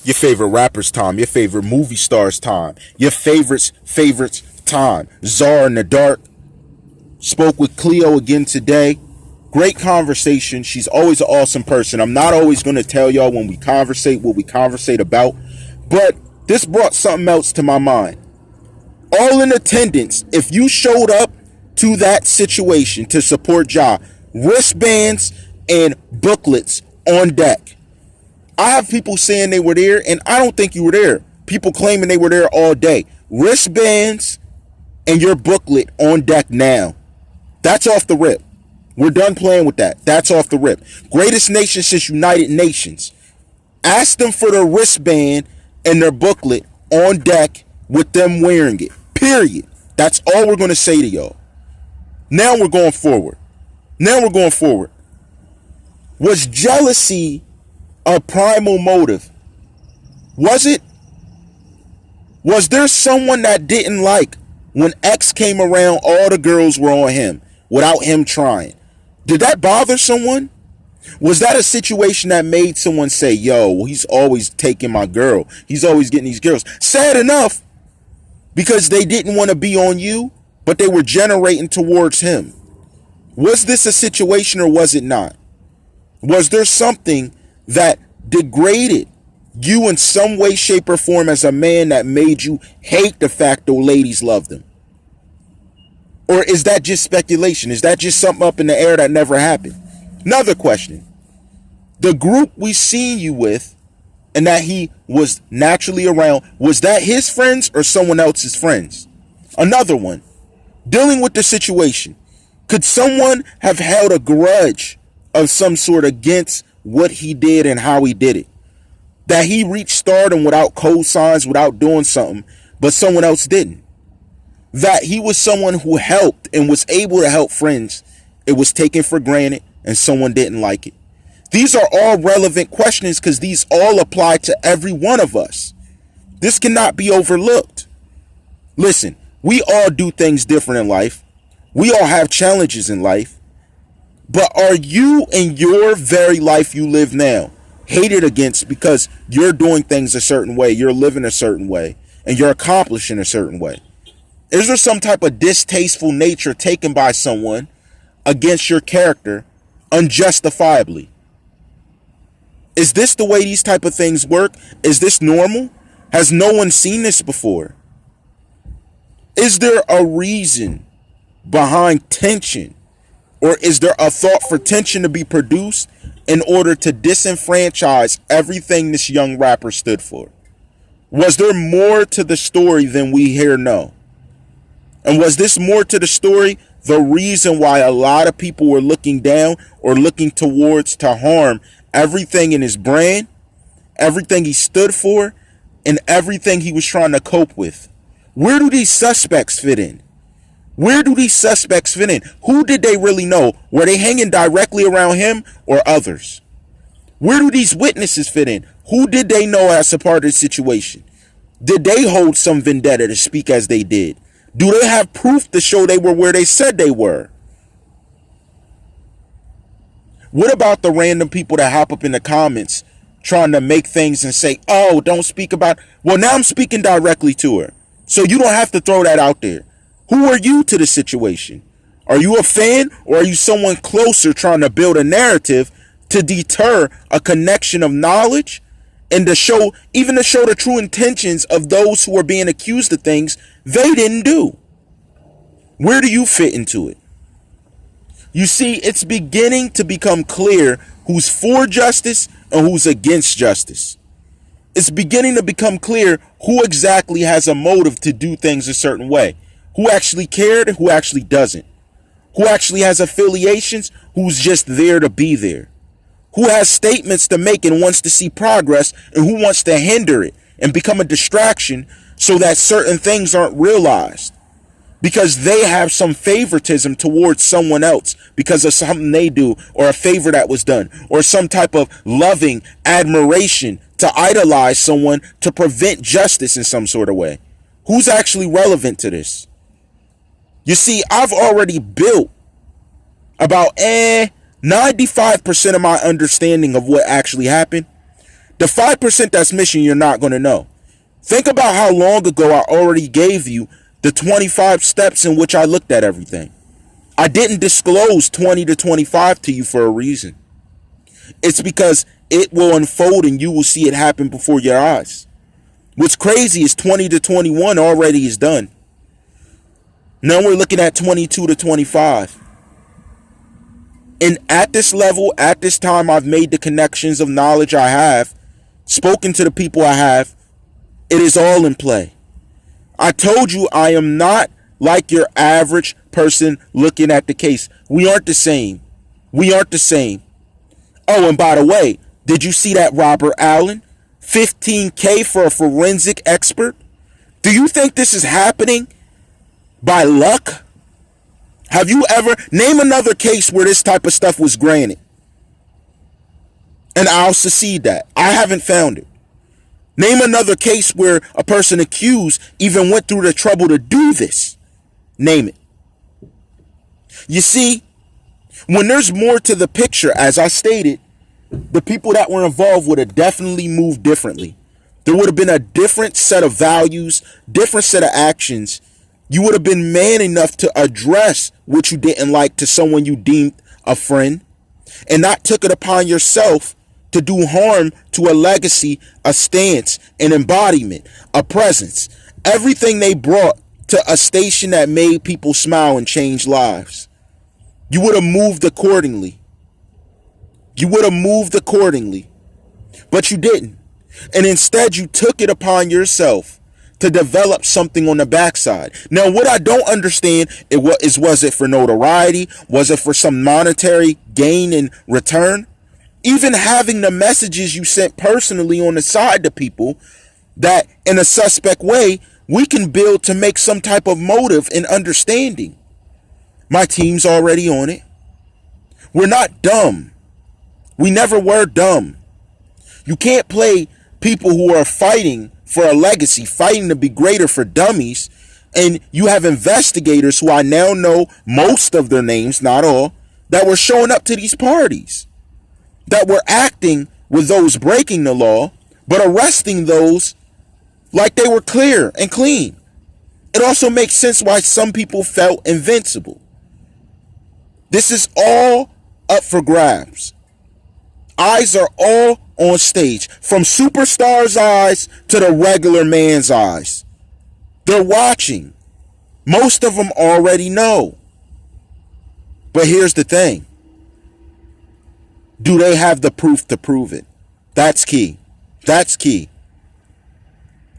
Your favorite rapper's time, your favorite movie star's time, your favorite's time. Czar in the Dark spoke with Cleo again today. Great conversation. She's always an awesome person. I'm not always going to tell y'all when we conversate what we conversate about, but this brought something else to my mind. All in attendance, if you showed up to that situation to support Ja, wristbands and booklets on deck. I have people saying they were there, and I don't think you were there. People claiming they were there all day. Wristbands and your booklet on deck now. That's off the rip. We're done playing with that. That's off the rip. Greatest nation since United Nations. Ask them for their wristband and their booklet on deck with them wearing it. Period. That's all we're going to say to y'all. Now we're going forward. Was jealousy a primal motive? Was it? Was there someone that didn't like when X came around, all the girls were on him without him trying? Did that bother someone? Was that a situation that made someone say, yo, he's always taking my girl. He's always getting these girls. Sad enough, because they didn't want to be on you, but they were generating towards him. Was this a situation or was it not? Was there something that degraded you in some way, shape, or form as a man that made you hate the fact those ladies loved him? Or is that just speculation? Is that just something up in the air that never happened? Another question. The group we seen you with and that he was naturally around, was that his friends or someone else's friends? Another one. Dealing with the situation. Could someone have held a grudge of some sort against what he did and how he did it? That he reached stardom without cosigns, without doing something, but someone else didn't. That he was someone who helped and was able to help friends. It was taken for granted and someone didn't like it. These are all relevant questions because these all apply to every one of us. This cannot be overlooked. Listen, we all do things different in life. We all have challenges in life. But are you in your very life you live now hated against because you're doing things a certain way, you're living a certain way, and you're accomplishing a certain way? Is there some type of distasteful nature taken by someone against your character unjustifiably? Is this the way these type of things work? Is this normal? Has no one seen this before? Is there a reason behind tension? Or is there a thought for tension to be produced in order to disenfranchise everything this young rapper stood for? Was there more to the story than we here know? And was this more to the story the reason why a lot of people were looking down or looking towards to harm everything in his brand, everything he stood for, and everything he was trying to cope with? Where do these suspects fit in? Where do these suspects fit in? Who did they really know? Were they hanging directly around him or others? Where do these witnesses fit in? Who did they know as a part of the situation? Did they hold some vendetta to speak as they did? Do they have proof to show they were where they said they were? What about the random people that hop up in the comments trying to make things and say, oh, don't speak about... Well, now I'm speaking directly to her. So you don't have to throw that out there. Who are you to the situation? Are you a fan or are you someone closer trying to build a narrative to deter a connection of knowledge and to show, even to show the true intentions of those who are being accused of things they didn't do? Where do you fit into it? You see, it's beginning to become clear who's for justice and who's against justice. It's beginning to become clear who exactly has a motive to do things a certain way. Who actually cared and who actually doesn't. Who actually has affiliations, who's just there to be there. Who has statements to make and wants to see progress, and who wants to hinder it and become a distraction so that certain things aren't realized. Because they have some favoritism towards someone else because of something they do or a favor that was done or some type of loving admiration to idolize someone to prevent justice in some sort of way. Who's actually relevant to this? You see, I've already built about 95% of my understanding of what actually happened. The 5% that's missing, you're not going to know. Think about how long ago I already gave you the 25 steps in which I looked at everything. I didn't disclose 20 to 25 to you for a reason. It's because it will unfold and you will see it happen before your eyes. What's crazy is 20 to 21 already is done. Now we're looking at 22 to 25. And at this level, at this time, I've made the connections of knowledge I have, spoken to the people I have. It is all in play. I told you I am not like your average person looking at the case. We aren't the same. We aren't the same. Oh, and by the way, did you see that Robert Allen? $15K for a forensic expert? Do you think this is happening by luck? Have you ever, name another case where this type of stuff was granted? And I'll secede that. I haven't found it. Name another case where a person accused even went through the trouble to do this. Name it. You see, when there's more to the picture, as I stated, the people that were involved would have definitely moved differently. There would have been a different set of values, different set of actions. You would have been man enough to address what you didn't like to someone you deemed a friend, and not took it upon yourself to do harm to a legacy, a stance, an embodiment, a presence. Everything they brought to a station that made people smile and change lives. You would have moved accordingly. You would have moved accordingly. But you didn't. And instead you took it upon yourself to develop something on the backside. Now, what I don't understand is was it for notoriety? Was it for some monetary gain in return? Even having the messages you sent personally on the side to people that in a suspect way, we can build to make some type of motive and understanding. My team's already on it. We're not dumb. We never were dumb. You can't play people who are fighting for a legacy, fighting to be greater for dummies, and you have investigators who I now know most of their names, not all, that were showing up to these parties, that were acting with those breaking the law, but arresting those like they were clear and clean. It also makes sense why some people felt invincible. This is all up for grabs. Eyes are all on stage, from superstars' eyes to the regular man's eyes. They're watching. Most of them already know. But here's the thing. Do they have the proof to prove it? That's key. That's key.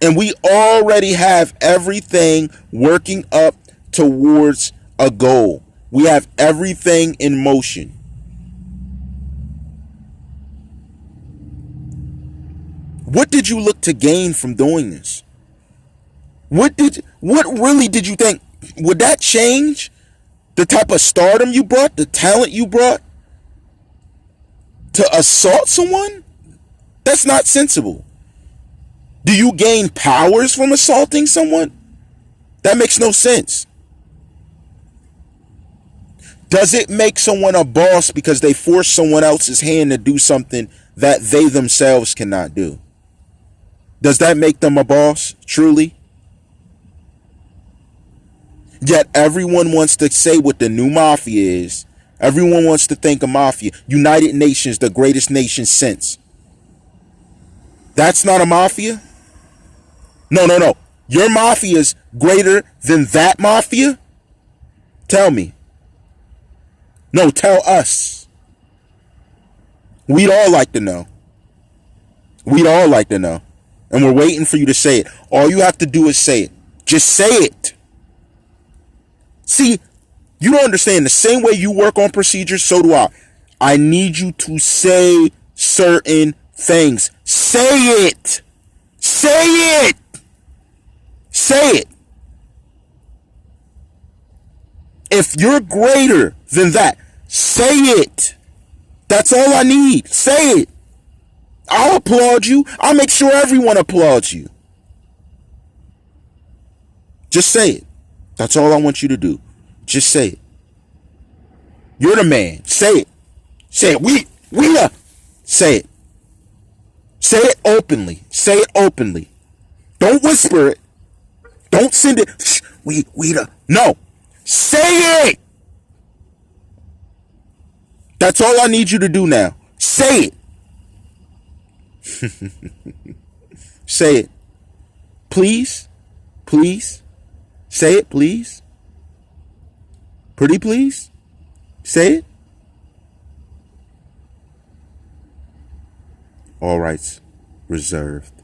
And we already have everything working up towards a goal. We have everything in motion. What did you look to gain from doing this? What really did you think? Would that change the type of stardom you brought, the talent you brought to assault someone? That's not sensible. Do you gain powers from assaulting someone? That makes no sense. Does it make someone a boss because they force someone else's hand to do something that they themselves cannot do? Does that make them a boss, truly? Yet everyone wants to say what the new mafia is. Everyone wants to think of mafia. United Nations, the greatest nation since. That's not a mafia? No. Your mafia is greater than that mafia? Tell me. No, tell us. We'd all like to know. We'd all like to know. And we're waiting for you to say it. All you have to do is say it. Just say it. See, you don't understand. The same way you work on procedures, so do I. I need you to say certain things. Say it. Say it. Say it. If you're greater than that, say it. That's all I need. Say it. I'll applaud you. I'll make sure everyone applauds you. Just say it. That's all I want you to do. Just say it. You're the man. Say it. Say it. We are. Say it. Say it openly. Say it openly. Don't whisper it. Don't send it. Shh, no. Say it. That's all I need you to do now. Say it. Say it. Please. Please. Say it, please. Pretty please. Say it. All rights reserved.